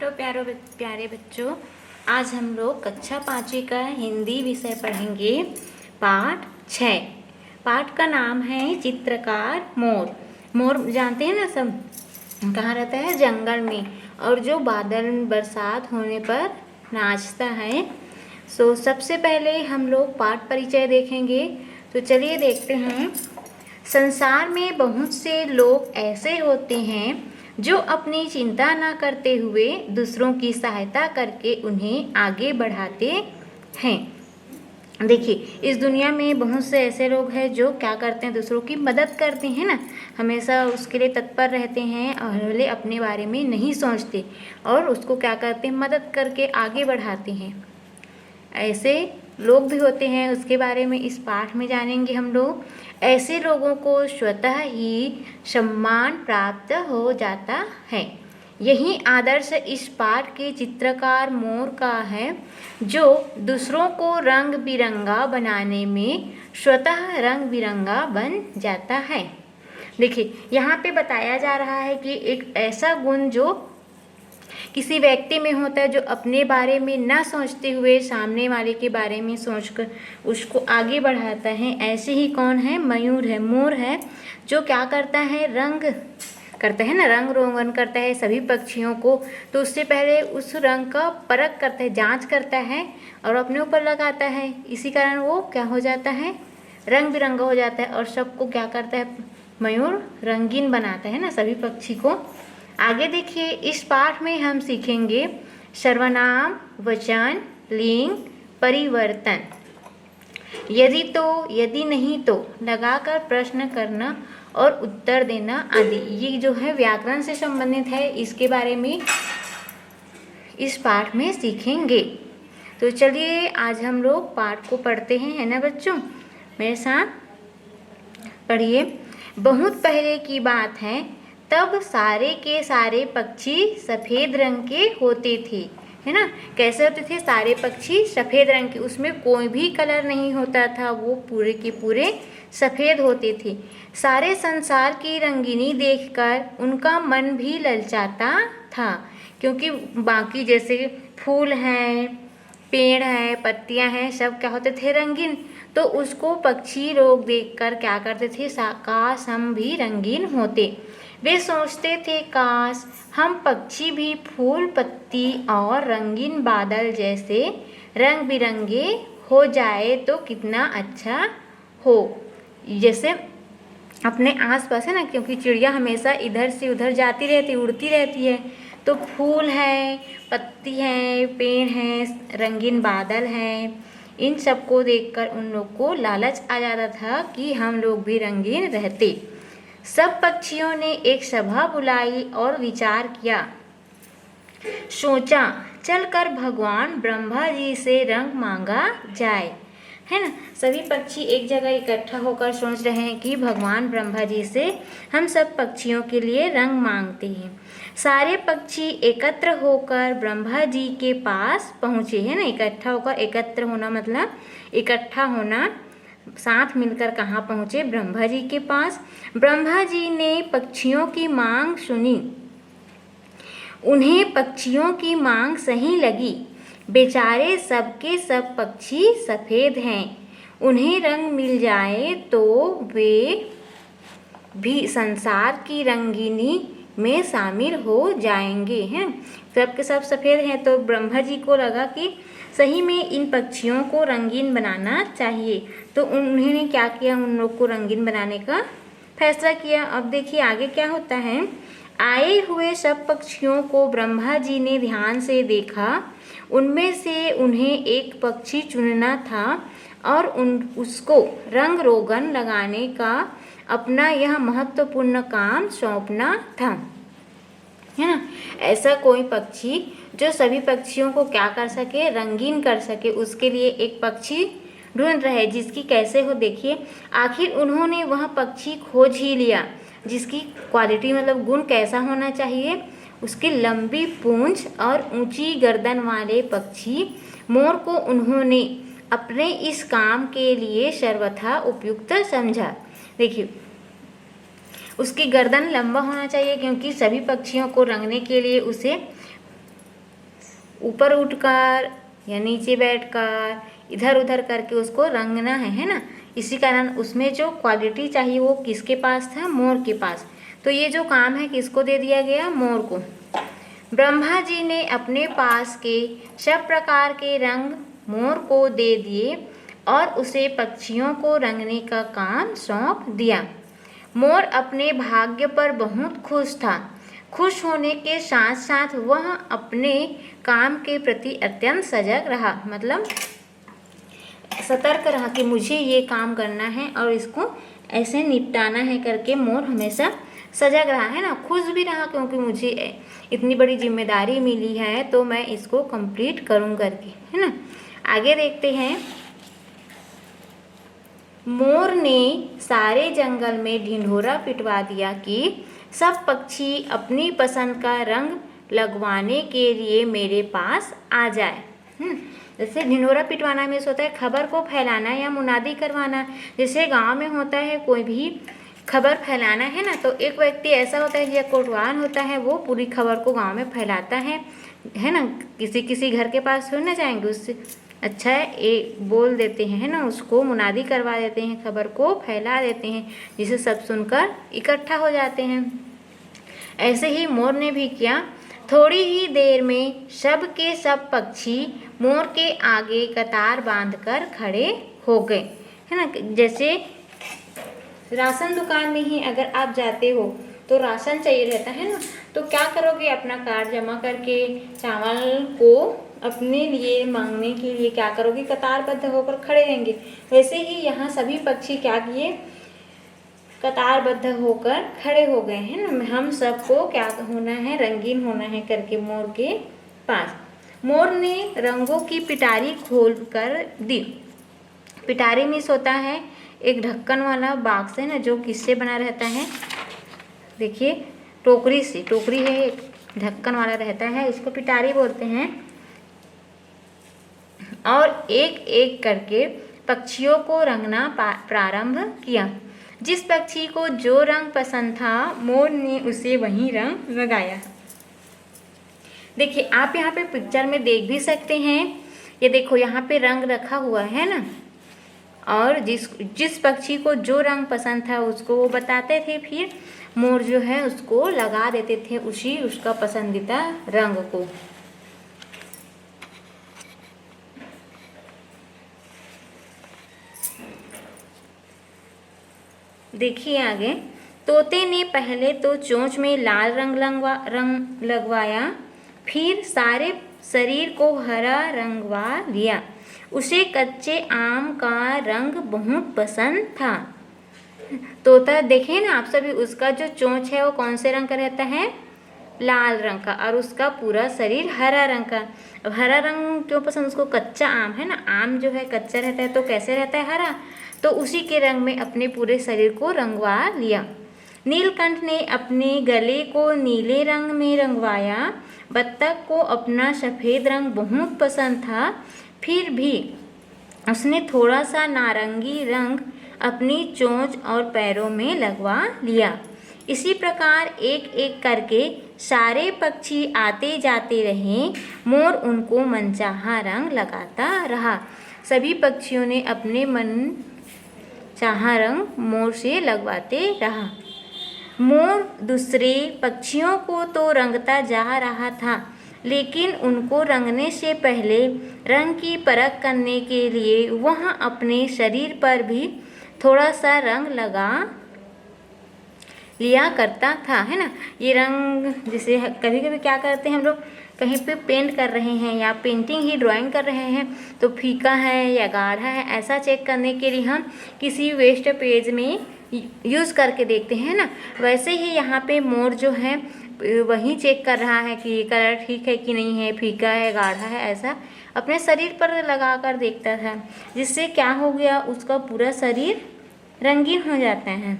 Hello प्यारे बच्चों, आज हम लोग कक्षा 5वीं का हिंदी विषय पढ़ेंगे। पाठ 6। पाठ का नाम है चित्रकार मोर। मोर जानते हैं ना सब, कहाँ रहता है? जंगल में, और जो बादल बरसात होने पर नाचता है। सबसे पहले हम लोग पाठ परिचय देखेंगे। तो चलिए देखते हैं। संसार में बहुत से लोग ऐसे होते हैं जो अपनी चिंता न करते हुए दूसरों की सहायता करके उन्हें आगे बढ़ाते हैं। देखिए, इस दुनिया में बहुत से ऐसे लोग हैं जो क्या करते हैं, दूसरों की मदद करते हैं ना, हमेशा उसके लिए तत्पर रहते हैं और भले अपने बारे में नहीं सोचते और उसको क्या करते हैं, मदद करके आगे बढ़ाते हैं। ऐसे लोग भी होते हैं, उसके बारे में इस पाठ में जानेंगे हम लोग। ऐसे लोगों को स्वतः ही सम्मान प्राप्त हो जाता है। यही आदर्श इस पाठ के चित्रकार मोर का है, जो दूसरों को रंग बिरंगा बनाने में स्वतः रंग बिरंगा बन जाता है। देखिए, यहाँ पे बताया जा रहा है कि एक ऐसा गुण जो किसी व्यक्ति में होता है, जो अपने बारे में ना सोचते हुए सामने वाले के बारे में सोचकर उसको आगे बढ़ाता है। ऐसे ही कौन है? मयूर है, मोर है, जो क्या करता है, रंग करता है ना, रंग रोगन करता है सभी पक्षियों को। तो उससे पहले उस रंग का परख करता है, जांच करता है और अपने ऊपर लगाता है। इसी कारण वो क्या हो जाता है, रंग बिरंगा हो जाता है और सबको क्या करता है, मयूर रंगीन बनाता है ना सभी पक्षी को। आगे देखिए, इस पाठ में हम सीखेंगे सर्वनाम, वचन, लिंग, परिवर्तन, यदि तो, यदि नहीं तो, लगाकर प्रश्न करना और उत्तर देना आदि। ये जो है व्याकरण से संबंधित है, इसके बारे में इस पाठ में सीखेंगे। तो चलिए आज हम लोग पाठ को पढ़ते हैं, है ना बच्चों? मेरे साथ पढ़िए। बहुत पहले की बात है, तब सारे के सारे पक्षी सफ़ेद रंग के होते थे, है ना। कैसे होते थे? सारे पक्षी सफ़ेद रंग के, उसमें कोई भी कलर नहीं होता था, वो पूरे के पूरे सफ़ेद होते थे। सारे संसार की रंगीनी देखकर उनका मन भी ललचाता था, क्योंकि बाकी जैसे फूल हैं, पेड़ हैं, पत्तियां हैं, सब क्या होते थे, रंगीन। तो उसको पक्षी लोग देखकर क्या करते थे, काश हम भी रंगीन होते। वे सोचते थे, काश हम पक्षी भी फूल, पत्ती और रंगीन बादल जैसे रंग बिरंगे हो जाए तो कितना अच्छा हो। जैसे अपने आसपास है ना, क्योंकि चिड़िया हमेशा इधर से उधर जाती रहती, उड़ती रहती है। तो फूल है, पत्ती है, पेड़ हैं, रंगीन बादल हैं, इन सबको देखकर उन लोग को लालच आ जाता था कि हम लोग भी रंगीन रहते। सब पक्षियों ने एक सभा बुलाई और विचार किया। सोचा, चलकर भगवान ब्रह्मा जी से रंग मांगा जाए, है ना। सभी पक्षी एक जगह इकट्ठा होकर सोच रहे हैं कि भगवान ब्रह्मा जी से हम सब पक्षियों के लिए रंग मांगते हैं। सारे पक्षी एकत्र होकर ब्रह्मा जी के पास पहुँचे, है ना। इकट्ठा होकर, एकत्र होना मतलब इकट्ठा होना, साथ मिलकर कहाँ पहुँचे? ब्रह्मा जी के पास। ब्रह्मा जी ने पक्षियों की मांग सुनी। उन्हें पक्षियों की मांग सही लगी। बेचारे सबके सब पक्षी सफ़ेद हैं, उन्हें रंग मिल जाए तो वे भी संसार की रंगीनी में शामिल हो जाएंगे, हैं। सबके सब सफ़ेद हैं, तो ब्रह्मा जी को लगा कि सही में इन पक्षियों को रंगीन बनाना चाहिए। तो उन्होंने क्या किया, उन लोग को रंगीन बनाने का फैसला किया। अब देखिए आगे क्या होता है। आए हुए सब पक्षियों को ब्रह्मा जी ने ध्यान से देखा। उनमें से उन्हें एक पक्षी चुनना था और उसको रंग रोगन लगाने का अपना यह महत्वपूर्ण काम सौंपना था, है ना। ऐसा कोई पक्षी जो सभी पक्षियों को क्या कर सके, रंगीन कर सके, उसके लिए एक पक्षी ढूंढ रहे, जिसकी कैसे हो। देखिए, आखिर उन्होंने वह पक्षी खोज ही लिया, जिसकी क्वालिटी मतलब गुण कैसा होना चाहिए, उसकी लंबी पूंछ और ऊंची गर्दन वाले पक्षी मोर को उन्होंने अपने इस काम के लिए सर्वथा उपयुक्त समझा। देखिए, उसकी गर्दन लंबा होना चाहिए, क्योंकि सभी पक्षियों को रंगने के लिए उसे ऊपर उठकर या नीचे बैठकर इधर उधर करके उसको रंगना है ना। इसी कारण उसमें जो क्वालिटी चाहिए वो किसके पास था, मोर के पास। तो ये जो काम है किसको दे दिया गया, मोर को। ब्रह्मा जी ने अपने पास के सब प्रकार के रंग मोर को दे दिए और उसे पक्षियों को रंगने का काम सौंप दिया। मोर अपने भाग्य पर बहुत खुश था। खुश होने के साथ साथ वह अपने काम के प्रति अत्यंत सजग रहा, मतलब सतर्क रहा कि मुझे ये काम करना है और इसको ऐसे निपटाना है करके मोर हमेशा सजग रहा है ना। खुश भी रहा क्योंकि मुझे इतनी बड़ी जिम्मेदारी मिली है तो मैं इसको कंप्लीट करूँ करके, है ना। आगे देखते हैं। मोर ने सारे जंगल में ढिंढोरा पिटवा दिया कि सब पक्षी अपनी पसंद का रंग लगवाने के लिए मेरे पास आ जाए। जैसे ढिंढोरा पिटवाना में होता है खबर को फैलाना या मुनादी करवाना। जैसे गांव में होता है कोई भी खबर फैलाना है ना, तो एक व्यक्ति ऐसा होता है या कोटवान होता है, वो पूरी खबर को गांव में फैलाता है ना। किसी घर के पास हो ना जाएंगे, उससे अच्छा है एक बोल देते हैं, है ना, उसको मुनादी करवा देते हैं, खबर को फैला देते हैं जिसे सब सुनकर इकट्ठा हो जाते हैं। ऐसे ही मोर ने भी किया। थोड़ी ही देर में सब के सब पक्षी मोर के आगे कतार बांधकर खड़े हो गए, है ना। जैसे राशन दुकान में ही अगर आप जाते हो तो राशन चाहिए रहता है ना, तो क्या करोगे, अपना कार्ड जमा करके चावल को अपने लिए मांगने के लिए क्या करोगे, कतारबद्ध होकर खड़े रहेंगे। वैसे ही यहाँ सभी पक्षी क्या किए, कतारबद्ध होकर खड़े हो गए हैं ना। हम सबको क्या होना है, रंगीन होना है करके मोर के पास। मोर ने रंगों की पिटारी खोल कर दी। पिटारी मीन्स होता है एक ढक्कन वाला बॉक्स है ना, जो किससे बना रहता है, देखिए टोकरी से, टोकरी है एक ढक्कन वाला रहता है, इसको पिटारी बोलते हैं। और एक एक करके पक्षियों को रंगना प्रारंभ किया। जिस पक्षी को जो रंग पसंद था मोर ने उसे वही रंग लगाया। देखिए आप यहाँ पे पिक्चर में देख भी सकते हैं, ये देखो यहाँ पे रंग रखा हुआ है ना, और जिस पक्षी को जो रंग पसंद था उसको वो बताते थे, फिर मोर जो है उसको लगा देते थे उसका पसंदीदा रंग को। देखिए आगे, तोते ने पहले तो चोंच में लाल रंग लगवाया, फिर सारे शरीर को हरा रंगवा लिया। उसे कच्चे आम का रंग बहुत पसंद था। तोता देखे ना आप सभी, उसका जो चोंच है वो कौन से रंग का रहता है, लाल रंग का, और उसका पूरा शरीर हरा रंग का। अब हरा रंग क्यों पसंद, उसको कच्चा आम है ना, आम जो है कच्चा रहता है तो कैसे रहता है, हरा, तो उसी के रंग में अपने पूरे शरीर को रंगवा लिया। नीलकंठ ने अपने गले को नीले रंग में रंगवाया। बत्तख को अपना सफ़ेद रंग बहुत पसंद था, फिर भी उसने थोड़ा सा नारंगी रंग अपनी चोंच और पैरों में लगवा लिया। इसी प्रकार एक एक करके सारे पक्षी आते जाते रहे। मोर उनको मनचाहा रंग लगाता रहा। सभी पक्षियों ने अपने मन चाहा रंग मोर से लगवाते रहा। मोर दूसरे पक्षियों को तो रंगता जा रहा था, लेकिन उनको रंगने से पहले रंग की परख करने के लिए वह अपने शरीर पर भी थोड़ा सा रंग लगा लिया करता था, है ना। ये रंग जैसे कभी कभी क्या करते हैं हम लोग, कहीं पे पेंट कर रहे हैं या पेंटिंग ही ड्राइंग कर रहे हैं तो फीका है या गाढ़ा है, ऐसा चेक करने के लिए हम किसी वेस्ट पेज में यूज़ करके देखते हैं ना। वैसे ही यहाँ पे मोर जो है वही चेक कर रहा है कि कलर ठीक है कि नहीं है, फीका है, गाढ़ा है, ऐसा अपने शरीर पर लगा कर देखता था, जिससे क्या हो गया, उसका पूरा शरीर रंगीन हो जाता है।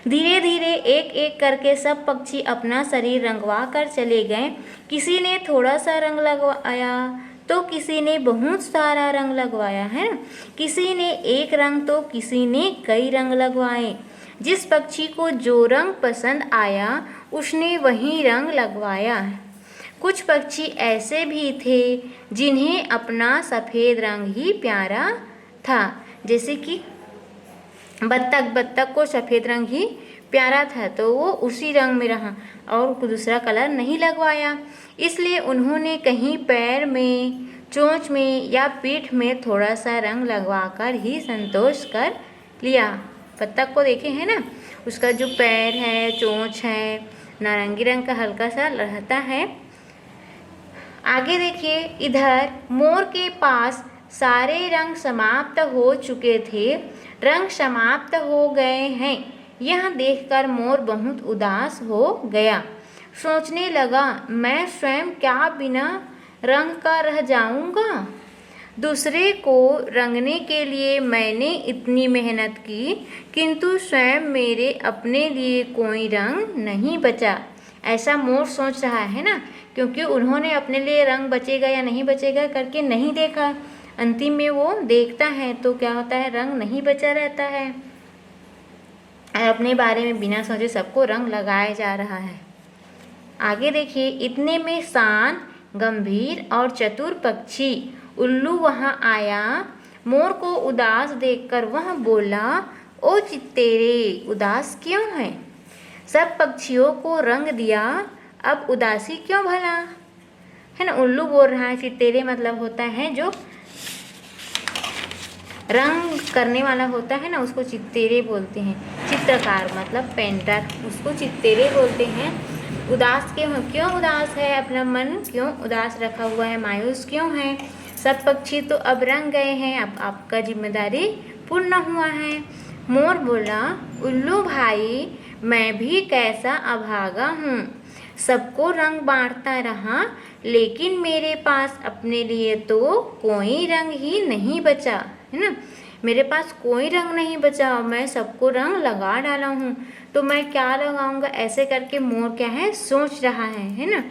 धीरे धीरे एक एक करके सब पक्षी अपना शरीर रंगवा कर चले गए। किसी ने थोड़ा सा रंग लगवाया तो किसी ने बहुत सारा रंग लगवाया, है ना। किसी ने एक रंग तो किसी ने कई रंग लगवाए। जिस पक्षी को जो रंग पसंद आया उसने वही रंग लगवाया। कुछ पक्षी ऐसे भी थे जिन्हें अपना सफ़ेद रंग ही प्यारा था। जैसे कि बत्तख को सफ़ेद रंग ही प्यारा था तो वो उसी रंग में रहा और दूसरा कलर नहीं लगवाया। इसलिए उन्होंने कहीं पैर में, चोंच में या पीठ में थोड़ा सा रंग लगवाकर ही संतोष कर लिया। बत्तख को देखे हैं ना, उसका जो पैर है, चोंच है, नारंगी रंग का हल्का सा रहता है। आगे देखिए, इधर मोर के पास सारे रंग समाप्त हो चुके थे। रंग समाप्त हो गए हैं यह देखकर मोर बहुत उदास हो गया। सोचने लगा, मैं स्वयं क्या बिना रंग का रह जाऊंगा। दूसरे को रंगने के लिए मैंने इतनी मेहनत की, किंतु स्वयं मेरे अपने लिए कोई रंग नहीं बचा। ऐसा मोर सोच रहा है ना, क्योंकि उन्होंने अपने लिए रंग बचेगा या नहीं बचेगा करके नहीं देखा। अंतिम में वो देखता है तो क्या होता है, रंग नहीं बचा रहता है और अपने बारे में बिना सोचे सबको रंग लगाया जा रहा है। आगे देखिए, इतने में शांत, गंभीर और चतुर पक्षी उल्लू वहाँ आया। मोर को उदास देखकर वह बोला, ओ चित्तेरे, उदास क्यों है? सब पक्षियों को रंग दिया, अब उदासी क्यों भला? है ना, उल्लू बोल रहा है। चित्तेरे मतलब होता है जो रंग करने वाला होता है ना, उसको चित्तेरे बोलते हैं। चित्रकार मतलब पेंटर, उसको चित्तेरे बोलते हैं। उदास क्यों उदास है? अपना मन क्यों उदास रखा हुआ है, मायूस क्यों है? सब पक्षी तो अब रंग गए हैं, अब आपका जिम्मेदारी पूर्ण हुआ है। मोर बोला, उल्लू भाई, मैं भी कैसा अभागा हूँ, सबको रंग बांटता रहा, लेकिन मेरे पास अपने लिए तो कोई रंग ही नहीं बचा, है ना। मेरे पास कोई रंग नहीं बचा, मैं सबको रंग लगा डाला हूँ, तो मैं क्या लगाऊंगा? ऐसे करके मोर क्या है, सोच रहा है ना।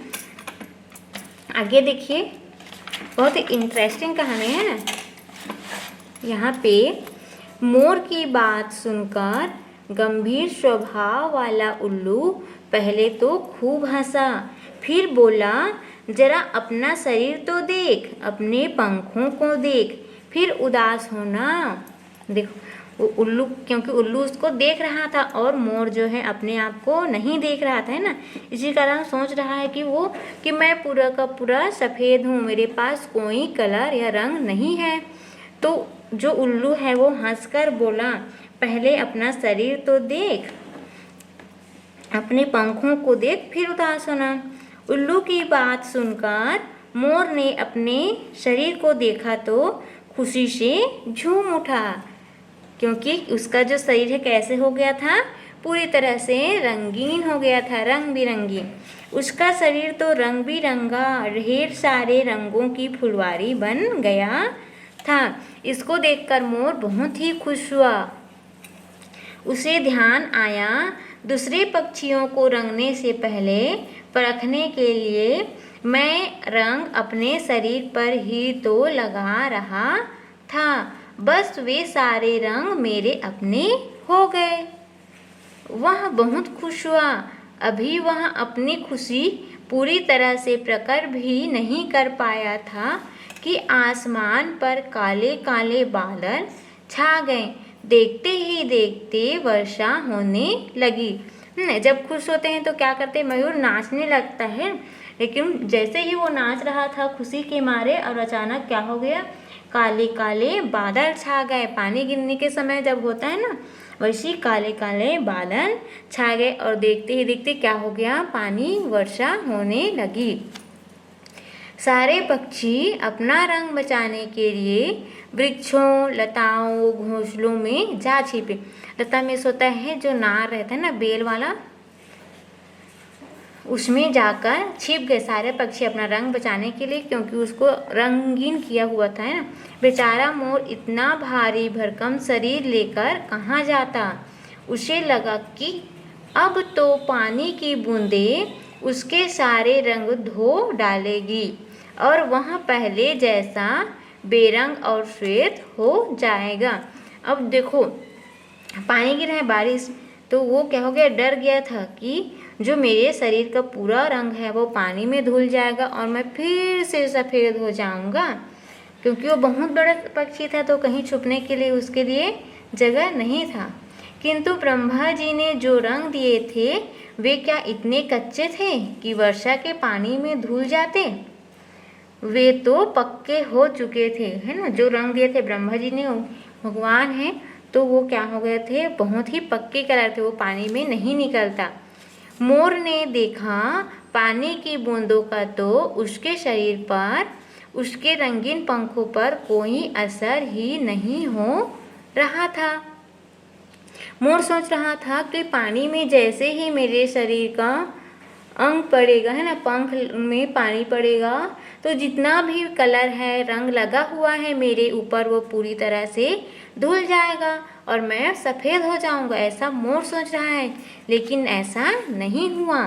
आगे देखिए, बहुत ही इंटरेस्टिंग कहानी है ना। यहाँ पे मोर की बात सुनकर गंभीर स्वभाव वाला उल्लू पहले तो खूब हंसा, फिर बोला, जरा अपना शरीर तो देख, अपने पंखों को देख, फिर उदास होना। देखो वो उल्लू, क्योंकि उल्लू उसको देख रहा था और मोर जो है अपने आप को नहीं देख रहा था, है ना। इसी कारण सोच रहा है कि मैं पूरा का पूरा सफ़ेद हूँ, मेरे पास कोई कलर या रंग नहीं है। तो जो उल्लू है वो हंसकर बोला, पहले अपना शरीर तो देख, अपने पंखों को देख, फिर उदास होना। उल्लू की बात सुनकर मोर ने अपने शरीर को देखा तो खुशी से झूम उठा, क्योंकि उसका जो शरीर है कैसे हो गया था, पूरी तरह से रंगीन हो गया था, रंग बिरंगी। उसका शरीर तो रंग बिरंगा, ढेर सारे रंगों की फुलवारी बन गया था। इसको देखकर मोर बहुत ही खुश हुआ। उसे ध्यान आया, दूसरे पक्षियों को रंगने से पहले परखने के लिए मैं रंग अपने शरीर पर ही तो लगा रहा था, बस वे सारे रंग मेरे अपने हो गए। वह बहुत खुश हुआ। अभी वह अपनी खुशी पूरी तरह से प्रकट भी नहीं कर पाया था कि आसमान पर काले काले बादल छा गए। देखते ही देखते वर्षा होने लगी। जब खुश होते हैं तो क्या करते हैं, मयूर नाचने लगता है। लेकिन जैसे ही वो नाच रहा था खुशी के मारे, और अचानक क्या हो गया, काले काले बादल छा गए। पानी गिरने के समय जब होता है ना, वैसे काले काले बादल छा गए और देखते ही देखते क्या हो गया, पानी वर्षा होने लगी। सारे पक्षी अपना रंग बचाने के लिए वृक्षों, लताओं, घोंसलों में जा छिपे। लता में सोता है जो नार रहता है ना, बेल वाला, उसमें जाकर छिप गए सारे पक्षी अपना रंग बचाने के लिए, क्योंकि उसको रंगीन किया हुआ था, है ना। बेचारा मोर इतना भारी भरकम शरीर लेकर कहाँ जाता। उसे लगा कि अब तो पानी की बूंदें उसके सारे रंग धो डालेगी और वह पहले जैसा बेरंग और श्वेत हो जाएगा। अब देखो पानी गिर रहा है, बारिश, तो वो क्या हो गया, डर गया था कि जो मेरे शरीर का पूरा रंग है वो पानी में धुल जाएगा और मैं फिर से सफ़ेद हो जाऊंगा। क्योंकि वो बहुत बड़ा पक्षी था तो कहीं छुपने के लिए उसके लिए जगह नहीं था। किंतु ब्रह्मा जी ने जो रंग दिए थे वे क्या इतने कच्चे थे कि वर्षा के पानी में धुल जाते? वे तो पक्के हो चुके थे, है ना। जो रंग दिए थे ब्रह्मा जी ने, भगवान हैं, तो वो क्या हो गए थे, बहुत ही पक्के कलर थे, वो पानी में नहीं निकलता। मोर ने देखा पानी की बूंदों का तो उसके शरीर पर, उसके रंगीन पंखों पर कोई असर ही नहीं हो रहा था। मोर सोच रहा था कि पानी में जैसे ही मेरे शरीर का अंग पड़ेगा, है ना, पंख में पानी पड़ेगा, तो जितना भी कलर है, रंग लगा हुआ है मेरे ऊपर, वो पूरी तरह से धुल जाएगा और मैं सफ़ेद हो जाऊंगा। ऐसा मोर सोच रहा है, लेकिन ऐसा नहीं हुआ।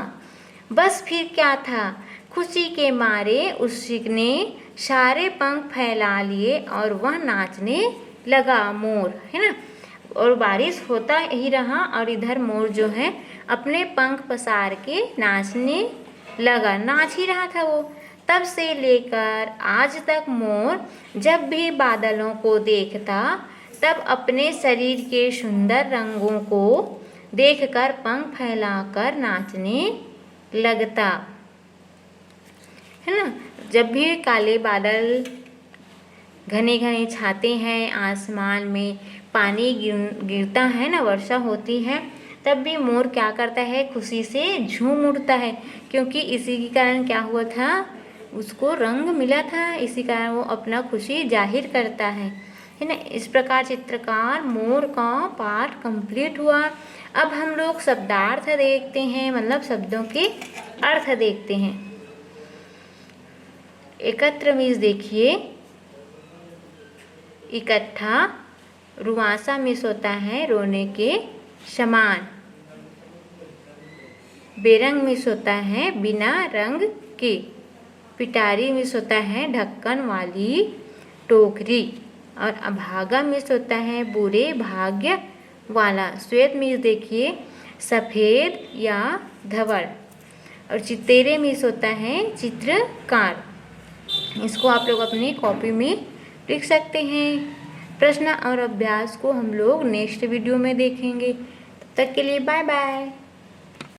बस फिर क्या था, खुशी के मारे उसने सारे पंख फैला लिए और वह नाचने लगा, मोर, है ना। और बारिश होता ही रहा और इधर मोर जो है अपने पंख पसार के नाचने लगा, नाच ही रहा था वो। तब से लेकर आज तक मोर जब भी बादलों को देखता तब अपने शरीर के सुंदर रंगों को देखकर पंख फैलाकर नाचने लगता, है ना। जब भी काले बादल घने घने छाते हैं, आसमान में पानी गिरता है ना, वर्षा होती है, तब भी मोर क्या करता है, खुशी से झूम उठता है। क्योंकि इसी के कारण क्या हुआ था, उसको रंग मिला था, इसी कारण वो अपना खुशी जाहिर करता है ना। इस प्रकार चित्रकार मोर का पाठ कंप्लीट हुआ। अब हम लोग शब्दार्थ देखते हैं, मतलब शब्दों के अर्थ देखते हैं। एकत्र मीन्स देखिए इकट्ठा, रुआसा मीन्स होता है रोने के समान, बेरंग मीन्स होता है बिना रंग के, पिटारी मीन्स होता है ढक्कन वाली टोकरी, और अभागा मीन्स होता है बुरे भाग्य वाला। श्वेत मीन्स देखिए सफ़ेद या धवल, और चितेरे मीन्स होता है चित्रकार। इसको आप लोग अपनी कॉपी में लिख सकते हैं। प्रश्न और अभ्यास को हम लोग नेक्स्ट वीडियो में देखेंगे। तब तक के लिए बाय बाय।